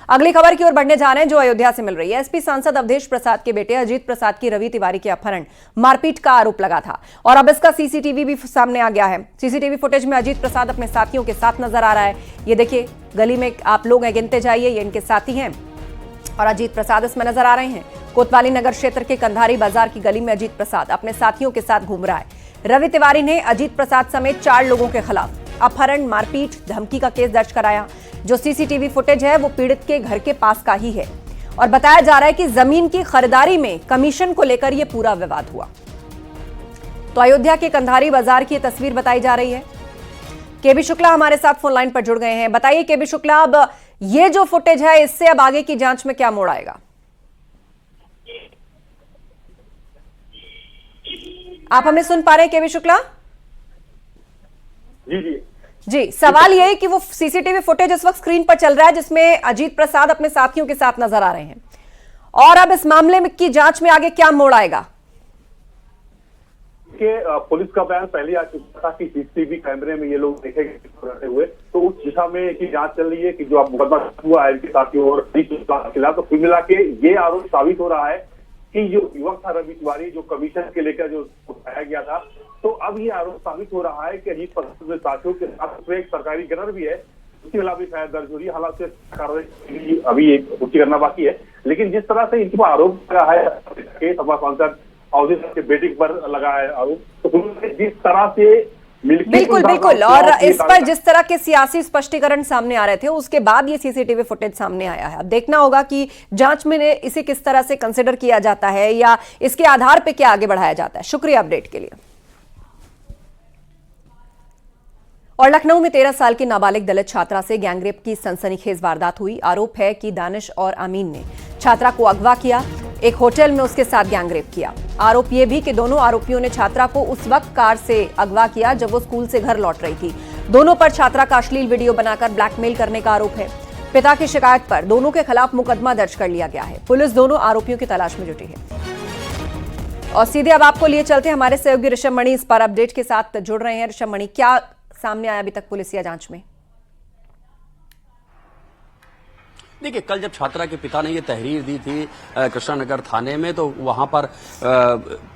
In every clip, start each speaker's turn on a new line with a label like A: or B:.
A: अगली खबर की ओर बढ़ने जा रहे हैं जो अयोध्या से मिल रही है। एसपी सांसद अवधेश प्रसाद के बेटे अजीत प्रसाद की रवि तिवारी के अपहरण, मारपीट का आरोप लगा था और अब इसका सीसीटीवी भी सामने आ गया है। सीसीटीवी फुटेज में अजीत प्रसाद अपने साथियों के साथ नजर आ रहा है। ये देखिए, गली में आप लोग हैं, गिनते जाइए, ये इनके साथी हैं और अजीत प्रसाद इसमें नजर आ रहे हैं। कोतवाली नगर क्षेत्र के कंधारी बाजार की गली में अजीत प्रसाद अपने साथियों के साथ घूम रहा है। रवि तिवारी ने अजीत प्रसाद समेत 4 लोगों के खिलाफ अपहरण, मारपीट, धमकी का केस दर्ज कराया। जो सीसीटीवी फुटेज है वो पीड़ित के घर के पास का ही है और बताया जा रहा है कि जमीन की खरीदारी में कमीशन को लेकर यह पूरा विवाद हुआ। तो अयोध्या के कंधारी बाजार की तस्वीर बताई जा रही है। केबी शुक्ला हमारे साथ फोन लाइन पर जुड़ गए हैं। बताइए केबी शुक्ला, अब ये जो फुटेज है इससे अब आगे की जांच में क्या मोड़ आएगा? आप हमें सुन पा रहे हैं केबी शुक्ला? जी, सवाल यह है कि वो सीसीटीवी फुटेज इस वक्त स्क्रीन पर चल रहा है जिसमें अजीत प्रसाद अपने साथियों के साथ नजर आ रहे हैं और अब इस मामले में की जांच में आगे क्या मोड़ आएगा?
B: पुलिस का बयान पहले आ चुका था कि सीसीटीवी कैमरे में ये लोग देखे रहते हुए, तो उस दिशा में की जांच चल रही है कि जो आप मुकदमा हुआ है इनके साथियों और खिलाफ। तो कुल मिला के ये आरोप साबित हो रहा है कि जो युवक था रवि तिवारी, जो कमीशन के लेकर जो उठाया गया था, तो अब ये आरोप साबित हो रहा है कि अजीत प्रसाद साथियों के साथ एक सरकारी गनर भी है, उसके खिलाफ भी एफआईआर दर्ज हो रही है। हालांकि कार्रवाई अभी एक पुष्टि करना बाकी है, लेकिन जिस तरह से इनको आरोप लगा है सपा सांसद अवधेश के बेटे पर लगा है आरोप, तो जिस तरह से
A: बिल्कुल और इस पर जिस तरह के सियासी स्पष्टीकरण सामने आ रहे थे उसके बाद ये सीसीटीवी फुटेज सामने आया है। अब देखना होगा कि जांच में इसे किस तरह से कंसिडर किया जाता है या इसके आधार पे क्या आगे बढ़ाया जाता है। शुक्रिया अपडेट के लिए। और लखनऊ में 13 साल की नाबालिग दलित छात्रा से गैंगरेप की सनसनीखेज वारदात हुई। आरोप है कि दानिश और अमीन ने छात्रा को अगवा किया, एक होटल में उसके साथ गैंगरेप किया। आरोप यह भी कि दोनों आरोपियों ने छात्रा को उस वक्त कार से अगवा किया जब वो स्कूल से घर लौट रही थी। दोनों पर छात्रा का अश्लील वीडियो बनाकर ब्लैकमेल करने का आरोप है। पिता की शिकायत पर दोनों के खिलाफ मुकदमा दर्ज कर लिया गया है। पुलिस दोनों आरोपियों की तलाश में जुटी है। और सीधे अब आपको लिए चलते हमारे सहयोगी ऋषभ मणि इस पर अपडेट के साथ जुड़ रहे हैं। ऋषभ मणि, क्या सामने आया अभी तक पुलिस या जांच में?
C: देखिए, कल जब छात्रा के पिता ने ये तहरीर दी थी कृष्णानगर थाने में, तो वहां पर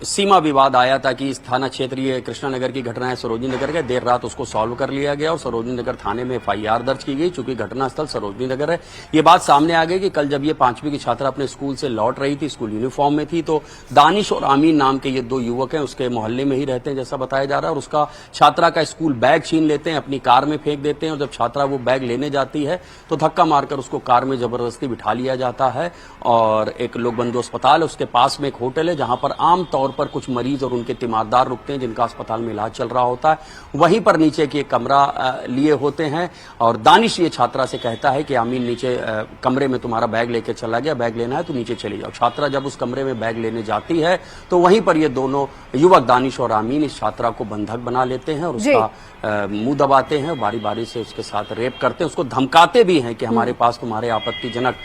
C: सीमा विवाद आया था कि इस थाना क्षेत्र ये कृष्णानगर की घटना है सरोजनी नगर का। देर रात उसको सॉल्व कर लिया गया और सरोजनी नगर थाने में एफआईआर दर्ज की गई। चूंकि घटनास्थल सरोजनी नगर है, ये बात सामने आ गई कि कल जब ये 5वीं की छात्रा अपने स्कूल से लौट रही थी, स्कूल यूनिफॉर्म में थी, तो दानिश और आमीन नाम के ये 2 युवक हैं, उसके मोहल्ले में ही रहते हैं जैसा बताया जा रहा है, और उसका छात्रा का स्कूल बैग छीन लेते हैं, अपनी कार में फेंक देते हैं और जब छात्रा वो बैग लेने जाती है तो धक्का मारकर उसको कार में जबरदस्ती बिठा लिया जाता है। और एक लोक बंधु अस्पताल है, उसके पास में एक होटल है जहां पर आम तौर पर कुछ मरीज और उनके तीमारदार रुकते हैं जिनका अस्पताल में इलाज चल रहा होता है। वहीं पर नीचे की एक कमरा लिए होते हैं और दानिश ये छात्रा से कहता है कि आमीन नीचे कमरे में तुम्हारा बैग लेके चला गया, बैग लेना है तो नीचे चली जाओ। छात्रा जब उस कमरे में बैग लेने जाती है तो वहीं पर ये दोनों युवक दानिश और आमीन इस छात्रा को बंधक बना लेते हैं और उसका मुंह दबाते हैं, बारी बारी से उसके साथ रेप करते हैं, उसको धमकाते भी हैं कि हमारे पास तुम्हारे आपत्तिजनक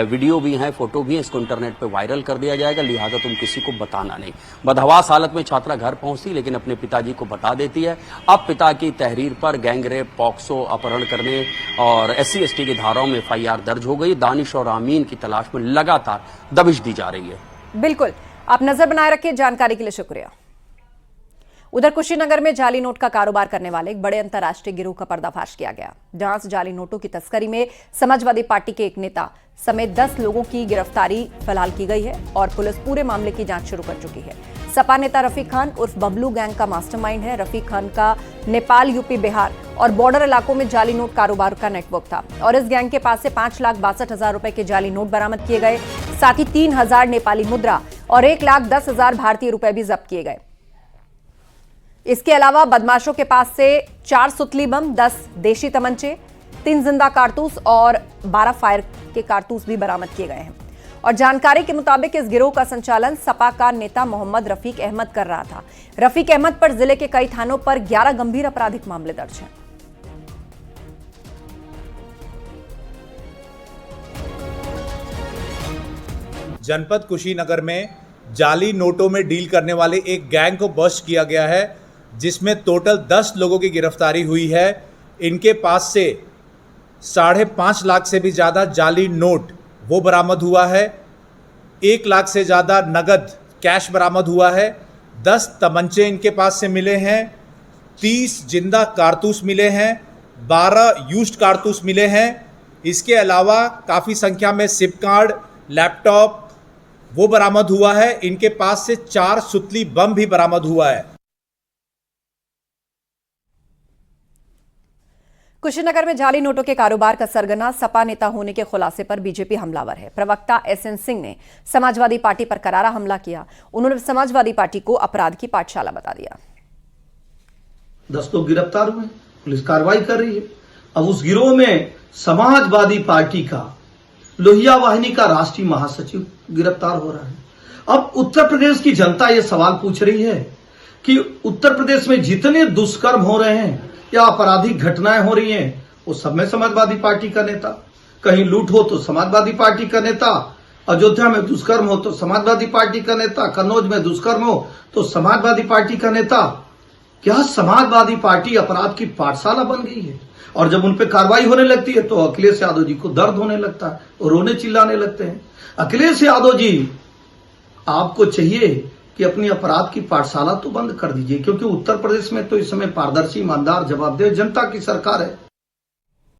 C: वीडियो भी हैं, फोटो भी हैं, इसको इंटरनेट पे वायरल कर दिया जाएगा, लिहाजा तुम किसी को बताना नहीं। बदहवास हालत में छात्रा घर पहुंचती लेकिन अपने पिताजी को बता देती है। अब पिता की तहरीर पर गैंगरेप, पॉक्सो, अपहरण करने और SC/ST की धाराओं में एफआईआर दर्ज हो गई। दानिश और आमीन की तलाश में लगातार दबिश दी जा रही है।
A: बिल्कुल, आप नजर बनाए रखिए। जानकारी के लिए शुक्रिया। उधर कुशीनगर में जाली नोट का कारोबार करने वाले एक बड़े अंतर्राष्ट्रीय गिरोह का पर्दाफाश किया गया, जहां से जाली नोटों की तस्करी में समाजवादी पार्टी के एक नेता समेत 10 लोगों की गिरफ्तारी फिलहाल की गई है और पुलिस पूरे मामले की जांच शुरू कर चुकी है। सपा नेता रफीक खान उर्फ बबलू गैंग का मास्टरमाइंड है। रफीक खान का नेपाल, यूपी, बिहार और बॉर्डर इलाकों में जाली नोट कारोबार का नेटवर्क था और इस गैंग के पास से 5,62,000 रुपए के जाली नोट बरामद किए गए। साथ ही 3,000 नेपाली मुद्रा और 1,10,000 भारतीय रुपए भी जब्त किए गए। इसके अलावा बदमाशों के पास से 4 सुतली बम, 10 देशी तमंचे, 3 जिंदा कारतूस और 12 फायर के कारतूस भी बरामद किए गए हैं। और जानकारी के मुताबिक इस गिरोह का संचालन सपा का नेता मोहम्मद रफीक अहमद कर रहा था। रफीक अहमद पर जिले के कई थानों पर 11 गंभीर आपराधिक मामले दर्ज हैं।
D: जनपद कुशीनगर में जाली नोटों में डील करने वाले एक गैंग को बस्ट किया गया है, जिसमें टोटल 10 लोगों की गिरफ्तारी हुई है। इनके पास से 5.5 लाख से भी ज़्यादा जाली नोट वो बरामद हुआ है। 1 लाख से ज़्यादा नगद कैश बरामद हुआ है। 10 तमंचे इनके पास से मिले हैं। 30 जिंदा कारतूस मिले हैं। 12 यूज्ड कारतूस मिले हैं। इसके अलावा काफ़ी संख्या में सिम कार्ड, लैपटॉप वो बरामद हुआ है। इनके पास से 4 सुतली बम भी बरामद हुआ है।
A: कुशीनगर में जाली नोटों के कारोबार का सरगना सपा नेता होने के खुलासे पर बीजेपी हमलावर है। प्रवक्ता एसएन सिंह ने समाजवादी पार्टी पर करारा हमला किया। उन्होंने समाजवादी पार्टी को अपराध की पाठशाला बता दिया।
E: 10 लोग गिरफ्तार हुए, पुलिस कार्रवाई कर रही है। अब उस गिरोह में समाजवादी पार्टी का लोहिया वाहिनी का राष्ट्रीय महासचिव गिरफ्तार हो रहा है। अब उत्तर प्रदेश की जनता ये सवाल पूछ रही है कि उत्तर प्रदेश में जितने दुष्कर्म हो रहे हैं या आपराधिक घटनाएं हो रही हैं, वो सब में समाजवादी पार्टी का नेता। कहीं लूट हो तो समाजवादी पार्टी का नेता, अयोध्या में दुष्कर्म हो तो समाजवादी पार्टी का नेता, कन्नौज में दुष्कर्म हो तो समाजवादी पार्टी का नेता। क्या समाजवादी पार्टी अपराध की पाठशाला बन गई है? और जब उन पे कार्रवाई होने लगती है तो अखिलेश यादव जी को दर्द होने लगता है और रोने चिल्लाने लगते हैं। अखिलेश यादव जी, आपको चाहिए कि अपनी अपराध की पाठशाला तो बंद कर दीजिए, क्योंकि उत्तर प्रदेश में तो इस समय पारदर्शी, ईमानदार, जवाबदेह जनता की सरकार है।